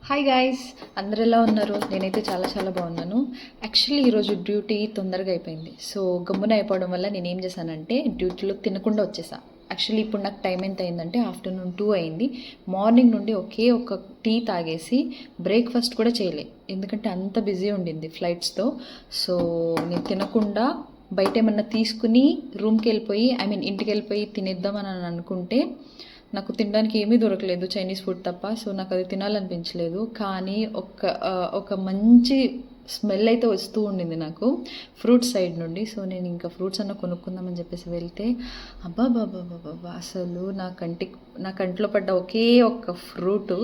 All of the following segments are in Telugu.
హాయ్ గాయ్స్, అందరు ఎలా ఉన్నారు? నేనైతే చాలా చాలా బాగున్నాను. యాక్చువల్లీ ఈరోజు డ్యూటీ తొందరగా అయిపోయింది. సో గమ్మున అయిపోవడం వల్ల నేను ఏం చేశానంటే డ్యూటీలో తినకుండా వచ్చేసా. యాక్చువల్లీ ఇప్పుడు నాకు టైం ఎంత అయిందంటే ఆఫ్టర్నూన్ 2 అయింది. మార్నింగ్ నుండి ఒకే ఒక టీ తాగేసి బ్రేక్ఫాస్ట్ కూడా చేయలే, ఎందుకంటే అంత బిజీ ఉండింది ఫ్లైట్స్తో. సో నేను తినకుండా బయట ఏమన్నా తీసుకుని రూమ్కి వెళ్ళిపోయి ఇంటికి వెళ్ళిపోయి తినేద్దామని అనుకుంటే నాకు తినడానికి ఏమీ దొరకలేదు, చైనీస్ ఫుడ్ తప్ప. సో నాకు అది తినాలనిపించలేదు. కానీ ఒక మంచి స్మెల్ అయితే వస్తూ ఉండింది నాకు ఫ్రూట్స్ సైడ్ నుండి. సో నేను ఇంకా ఫ్రూట్స్ అన్న కొనుక్కుందామని చెప్పేసి వెళ్తే అబ్బా బాబా బాబా, అసలు నా కంట్లో పడ్డ ఒకే ఒక్క ఫ్రూటు,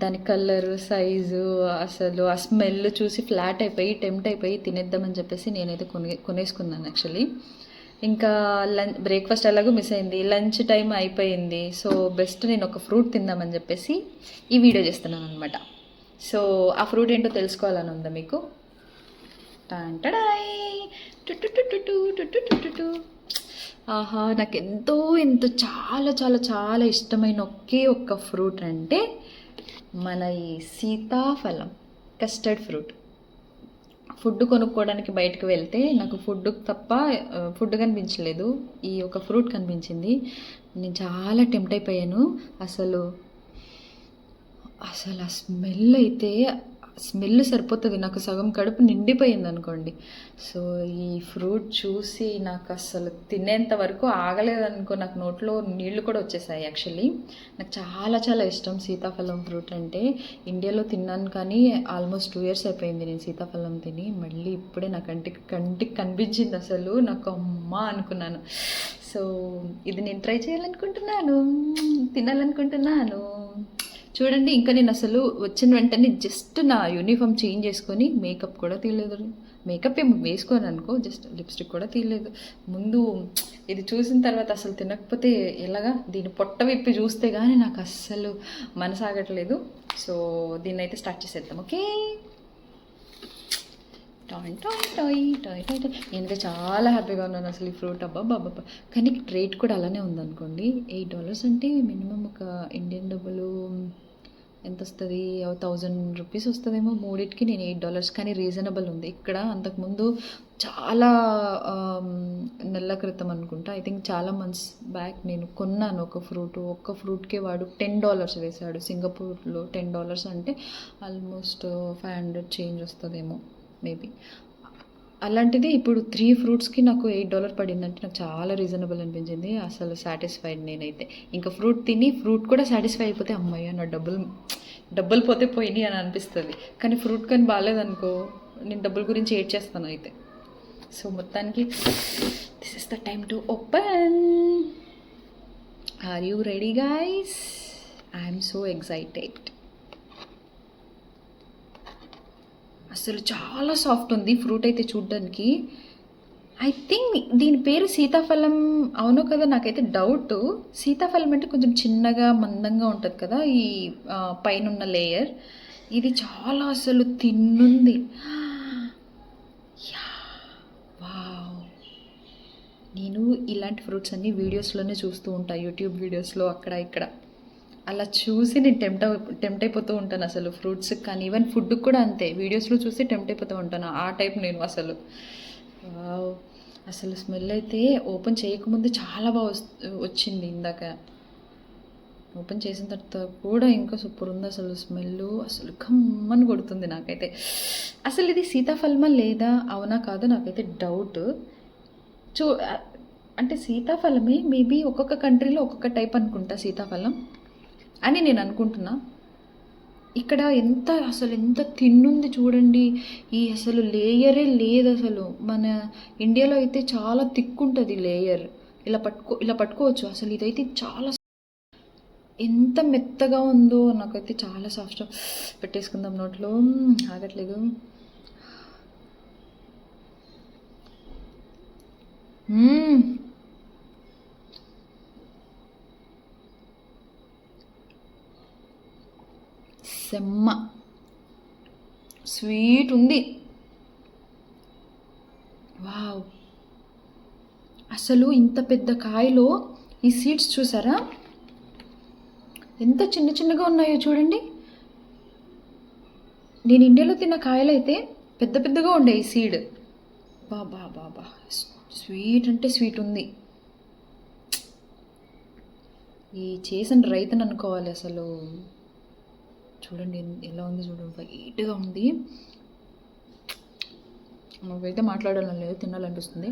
దాని కలరు, సైజు, అసలు ఆ స్మెల్ చూసి ఫ్లాట్ అయిపోయి టెంప్ట్ అయిపోయి తినేద్దామని చెప్పేసి నేనైతే కొనేసుకున్నాను యాక్చువల్లీ. ఇంకా బ్రేక్ఫాస్ట్ ఎలాగో మిస్ అయింది, లంచ్ టైం అయిపోయింది. సో బెస్ట్ నేను ఒక ఫ్రూట్ తిందామని చెప్పేసి ఈ వీడియో చేస్తున్నాను అనమాట. సో ఆ ఫ్రూట్ ఏంటో తెలుసుకోవాలని ఉందా మీకు? టాంటడాయ్ ఆహా, నాకు ఎంతో చాలా చాలా చాలా ఇష్టమైన ఒకే ఒక్క ఫ్రూట్ అంటే మన ఈ సీతాఫలం, కస్టర్డ్ ఫ్రూట్. ఫుడ్ కొనుక్కోవడానికి బయటకు వెళ్తే నాకు ఫుడ్ కనిపించలేదు, ఈ ఒక ఫ్రూట్ కనిపించింది. నేను చాలా టెంప్ట్ అయిపోయాను. అసలు అసలు ఆ స్మెల్ సరిపోతుంది, నాకు సగం కడుపు నిండిపోయింది అనుకోండి. సో ఈ ఫ్రూట్ చూసి నాకు అసలు తినేంత వరకు ఆగలేదనుకో, నాకు నోట్లో నీళ్లు కూడా వచ్చేసాయి. యాక్చువల్లీ నాకు చాలా చాలా ఇష్టం సీతాఫలం ఫ్రూట్ అంటే. ఇండియాలో తిన్నాను కానీ ఆల్మోస్ట్ 2 years అయిపోయింది నేను సీతాఫలం తిని. మళ్ళీ ఇప్పుడే నా కంటికి కనిపించింది, అసలు నాకు అమ్మ అనుకున్నాను. సో ఇది నేను ట్రై చేయాలనుకుంటున్నాను, తినాలనుకుంటున్నాను. చూడండి, ఇంకా నేను అసలు వచ్చిన వెంటనే జస్ట్ నా యూనిఫామ్ చేంజ్ చేసుకొని మేకప్ కూడా తీయలేదు. మేకప్ ఏం వేసుకోను అనుకో, జస్ట్ లిప్స్టిక్ కూడా తీయలేదు. ముందు ఇది చూసిన తర్వాత అసలు తినకపోతే ఎలాగా, దీన్ని పొట్ట విప్పి చూస్తే కానీ నాకు అస్సలు మనసాగట్లేదు. సో దీన్ని అయితే స్టార్ట్ చేసేద్దాం. Okay, toy toy toy toy toy toy. నేనైతే చాలా హ్యాపీగా ఉన్నాను అసలు ఈ ఫ్రూట్. అబ్బాబ్బాబ్బా, కానీ రేట్ కూడా అలానే ఉందనుకోండి. $8 అంటే మినిమం ఒక ఇండియన్ డబ్బులు ఎంత వస్తుంది? 1000 రూపీస్ వస్తుందేమో మూడింటికి. నేను $8 కానీ రీజనబుల్ ఉంది ఇక్కడ. అంతకుముందు చాలా నెలల క్రితం అనుకుంటా, ఐ థింక్ చాలా మంత్స్ బ్యాక్ నేను కొన్నాను ఒక్క ఫ్రూట్కే వాడు $10 వేశాడు. సింగపూర్లో $10 అంటే ఆల్మోస్ట్ 500 చేంజ్ వస్తుందేమో మేబీ. అలాంటిది ఇప్పుడు 3 ఫ్రూట్స్కి నాకు $8 పడిందంటే నాకు చాలా రీజనబుల్ అనిపించింది. అసలు సాటిస్ఫైడ్ నేనైతే. ఇంకా ఫ్రూట్ తిని ఫ్రూట్ కూడా సాటిస్ఫై అయిపోతే అమ్మయ్య నా డబ్బులు పోతే పోయినాయి అని అనిపిస్తుంది. కానీ ఫ్రూట్ కానీ బాగాలేదనుకో, నేను డబ్బుల గురించి ఏడ్ చేస్తాను అయితే. సో మొత్తానికి this is the time to open. Are you ready guys? I'm so excited. అసలు చాలా సాఫ్ట్ ఉంది ఫ్రూట్ అయితే చూడ్డానికి. ఐ థింక్ దీని పేరు సీతాఫలం అవునో కదా, నాకైతే డౌట్. సీతాఫలం అంటే కొంచెం చిన్నగా మందంగా ఉంటుంది కదా ఈ పైన ఉన్న లేయర్. ఇది చాలా అసలు తిన్నుంది. వావ్, నేను ఇలాంటి ఫ్రూట్స్ అన్నీ వీడియోస్లోనే చూస్తూ ఉంటాను, యూట్యూబ్ వీడియోస్లో అక్కడ ఇక్కడ. అలా చూసి నేను టెంప్ట్ అయిపోతూ ఉంటాను అసలు ఫ్రూట్స్ కానీ. ఈవెన్ ఫుడ్ కూడా అంతే, వీడియోస్లో చూసి టెంప్ట్ అయిపోతూ ఉంటాను ఆ టైప్ నేను అసలు. అసలు స్మెల్ అయితే ఓపెన్ చేయకముందు చాలా బాగా వచ్చింది. ఇందాక ఓపెన్ చేసిన తర్వాత కూడా ఇంకా సూపర్ ఉంది అసలు స్మెల్. అసలు కమ్మని కొడుతుంది నాకైతే. అసలు ఇది సీతాఫలమా లేదా అవునా కాదో నాకైతే డౌట్. అంటే సీతాఫలమే మేబీ ఒక్కొక్క కంట్రీలో ఒక్కొక్క టైప్ అనుకుంటా సీతాఫలం అని నేను అనుకుంటున్నా. ఇక్కడ ఎంత తిన్నుంది చూడండి. ఈ అసలు లేయరే లేదు అసలు. మన ఇండియాలో అయితే చాలా థిక్ ఉంటుంది లేయర్, ఇలా పట్టుకోవచ్చు. అసలు ఇదైతే చాలా ఎంత మెత్తగా ఉందో, నాకైతే చాలా సాఫ్ట్. పెట్టేసుకుందాం నోట్లో, ఆగట్లేదు. సెమ్మ స్వీట్ ఉంది. వావ్, అసలు ఇంత పెద్ద కాయలో ఈ సీడ్స్ చూసారా ఎంత చిన్నగా ఉన్నాయో చూడండి. నేను ఇండియాలో తిన్న కాయలు అయితే పెద్ద పెద్దగా ఉండే ఈ సీడ్. బాబా బాబా, స్వీట్ అంటే స్వీట్ ఉంది. ఈ చేసిన రైతుని అనుకోవాలి అసలు. చూడండి ఎలా ఉంది, చూడండి వైట్గా ఉంది. నాకైతే మాట్లాడాలని లేదు, తినాలనిపిస్తుంది.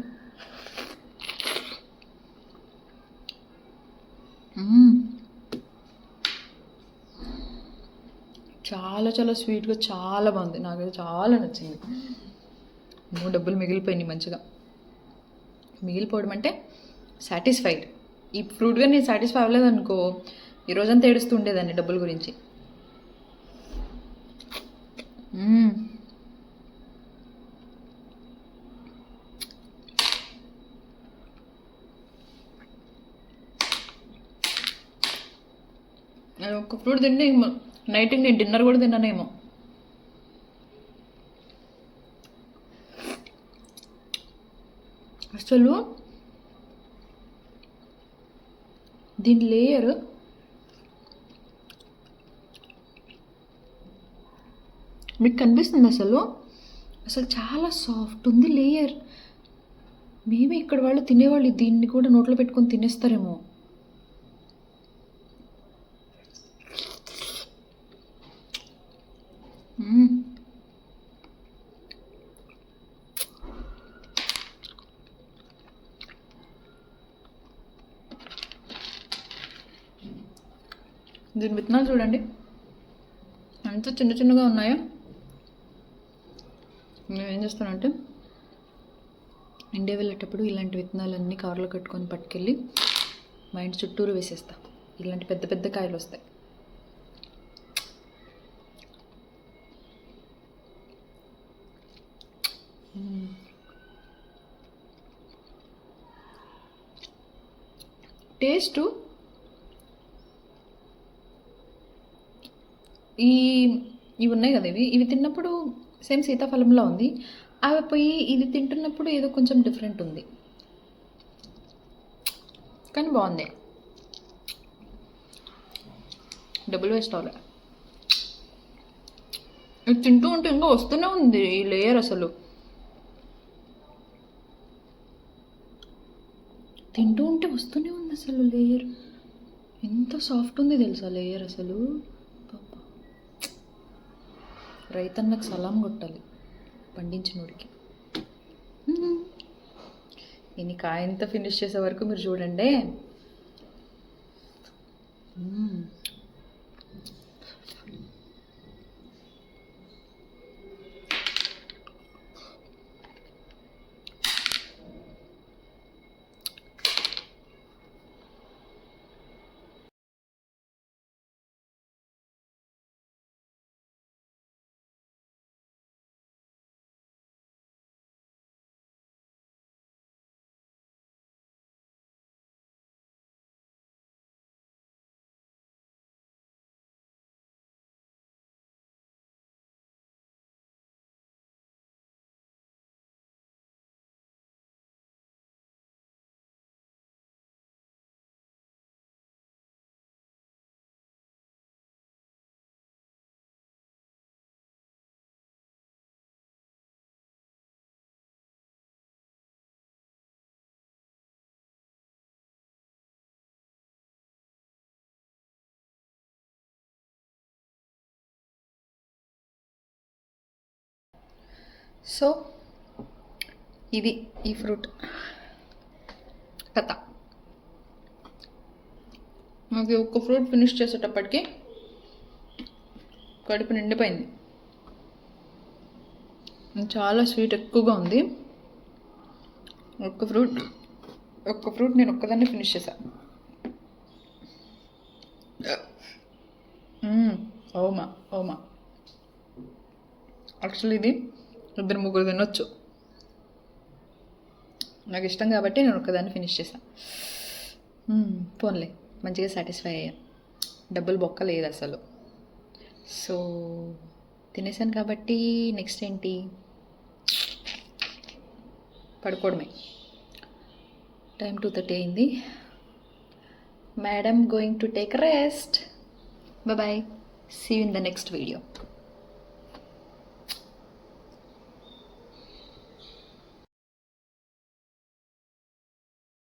చాలా చాలా స్వీట్గా చాలా బాగుంది. నాకైతే చాలా నచ్చింది. డబ్బులు మిగిలిపోయినాయి మంచిగా. మిగిలిపోవడం అంటే సాటిస్ఫైడ్. ఈ ఫ్రూట్గా నేను సాటిస్ఫై అవ్వలేదు అనుకో, ఈరోజంతా ఏడుస్తూ ఉండేదాన్ని డబ్బుల గురించి. ఒక ఫ్రూట్ తింటే నైట్కి నేను డిన్నర్ కూడా తిన్నానేమో. అసలు దీని లేయర్ మీకు కనిపిస్తుంది అసలు. అసలు చాలా సాఫ్ట్ ఉంది లేయర్. మేబీ ఇక్కడ వాళ్ళు తినేవాళ్ళు దీన్ని కూడా నోట్లో పెట్టుకొని తినేస్తారేమో. దీని విత్తనాలు చూడండి ఎంత చిన్న చిన్నగా ఉన్నాయో. నేను ఏం చేస్తానంటే ఇండియా వెళ్ళేటప్పుడు ఇలాంటి విత్తనాలన్నీ కార్లో కట్టుకొని పట్టుకెళ్ళి మా ఇంటి చుట్టూరు వేసేస్తా. ఇలాంటి పెద్ద పెద్ద కాయలు వస్తాయి. టేస్టు ఇవి ఉన్నాయి కదా, ఇవి తిన్నప్పుడు సేమ్ సీతాఫలంలో ఉంది. అవి పోయి ఇది తింటున్నప్పుడు ఏదో కొంచెం డిఫరెంట్ ఉంది, కానీ బాగుంది. డబుల్ వేస్ట్ అవ్వలే. ఇది తింటూ ఉంటే ఇంకా వస్తూనే ఉంది ఈ లేయర్. అసలు తింటూ ఉంటే వస్తూనే ఉంది అసలు లేయర్. ఎంత సాఫ్ట్ ఉంది తెలుసా లేయర్ అసలు. రైతన్నకు సలాం కొట్టాలి, పండించినోడికి. నేను కాయ ఎంత ఫినిష్ చేసే వరకు మీరు చూడండి. సో ఇది ఈ ఫ్రూట్ కథ. నాకు ఒక్క ఫ్రూట్ ఫినిష్ చేసేటప్పటికి కడుపు నిండిపోయింది. చాలా స్వీట్ ఎక్కువగా ఉంది. ఒక్క ఫ్రూట్ నేను ఒక్కదాన్ని ఫినిష్ చేశాను. ఓమా యాక్చువల్లీ ఇది 2-3 తినొచ్చు. నాకు ఇష్టం కాబట్టి నేను ఒక్కదాన్ని ఫినిష్ చేశాను. పోన్లే, మంచిగా సాటిస్ఫై అయ్యా. డబ్బులు బొక్క లేదు అసలు. సో తినేసాను కాబట్టి నెక్స్ట్ ఏంటి, పడుకోవడమే. టైం 2:30 అయింది. Madam going to take rest. Bye. See you in the next video.